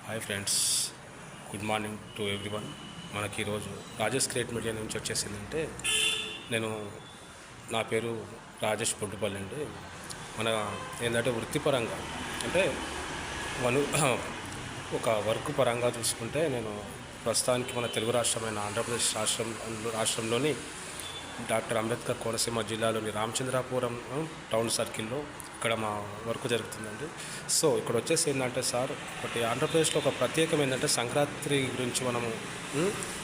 Hi friends, good morning to everyone. మనకి ఈరోజు Rajesh create media నుంచి వచ్చేసిందంటే నా పేరు రాజేష్ పొడ్డుపల్లి అండి. మన ఏంటంటే వృత్తిపరంగా అంటే మనం ఒక వర్క్ పరంగా చూసుకుంటే నేను ప్రస్తుతానికి మన తెలుగు రాష్ట్రమైన ఆంధ్రప్రదేశ్ రాష్ట్రంలోని డాక్టర్ అంబేద్కర్ కోనసీమ జిల్లాలోని రామచంద్రాపురం టౌన్ సర్కిల్లో ఇక్కడ మా వర్క్ జరుగుతుందండి. సో ఇక్కడ వచ్చేసి ఏంటంటే సార్, ఒకటి ఆంధ్రప్రదేశ్లో ఒక ప్రత్యేకం ఏంటంటే సంక్రాంతి గురించి మనము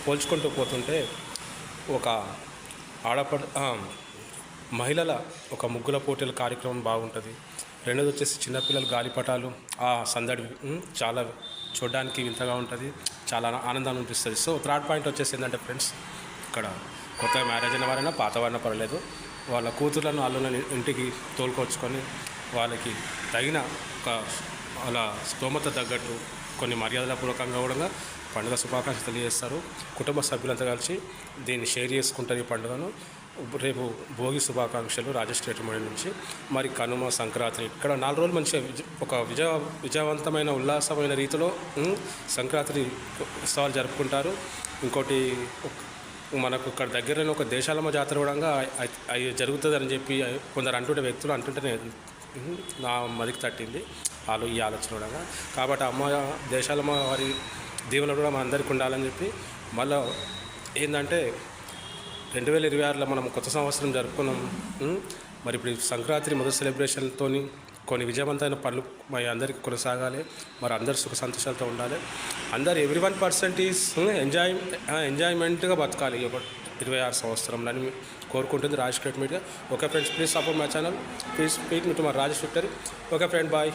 పోల్చుకుంటూ పోతుంటే ఒక మహిళల ఒక ముగ్గుల పోటీల కార్యక్రమం బాగుంటుంది. రెండోది వచ్చేసి చిన్నపిల్లల గాలిపటాలు ఆ సందడి చాలా చూడడానికి వింతగా ఉంటుంది, చాలా ఆనందాన్ని అనిపిస్తుంది. సో థర్డ్ పాయింట్ వచ్చేసి ఏంటంటే ఫ్రెండ్స్, ఇక్కడ కొత్తగా మ్యారేజ్ అయిన వారైనా పాత వారైనా పర్వాలేదు, వాళ్ళ కూతుర్లను అల్లులను ఇంటికి తోలుకొచ్చుకొని వాళ్ళకి తగిన ఒక వాళ్ళ స్తోమత తగ్గట్టు కొన్ని మర్యాదల పూర్వకంగా కూడా పండుగ శుభాకాంక్షలు తెలియజేస్తారు. కుటుంబ సభ్యులంతా కలిసి దీన్ని షేర్ చేసుకుంటారు. ఈ పండుగను రేపు భోగి శుభాకాంక్షలు రాజేష్ క్రియేట్ మీడియా నుంచి. మరి కనుమ, సంక్రాంతి ఇక్కడ 4 రోజులు మంచిగా ఒక విజయవంతమైన ఉల్లాసమైన రీతిలో సంక్రాంతి ఉత్సవాలు జరుపుకుంటారు. ఇంకోటి మనకు ఇక్కడ దగ్గరలో ఒక దేశాలమ్మ జాతర కూడా జరుగుతుందని చెప్పి కొందరు అంటుంటే వ్యక్తులు అంటుంటే నా మదికి తట్టింది వాళ్ళు ఈ ఆలోచన కూడా. కాబట్టి అమ్మ దేశాలమ్మ వారి దీవెనలు కూడా మన అందరికీ ఉండాలని చెప్పి మళ్ళీ ఏంటంటే 2026లో మనం కొత్త సంవత్సరం జరుపుకున్నాం. మరి ఇప్పుడు సంక్రాంతి మొదటి సెలబ్రేషన్తో కొన్ని విజయవంతమైన పనులు మరి అందరికీ కొనసాగాలి. మరి అందరు సుఖ సంతోషాలతో ఉండాలి. అందరు everyone% ఈజ్ ఎంజాయ్మెంట్గా బతకాలి ఒక 26 సంవత్సరంలో అని కోరుకుంటుంది Rajesh create media. Okay friends, please support my channel, please speak me to my Rajesh victory. Okay friend, bye.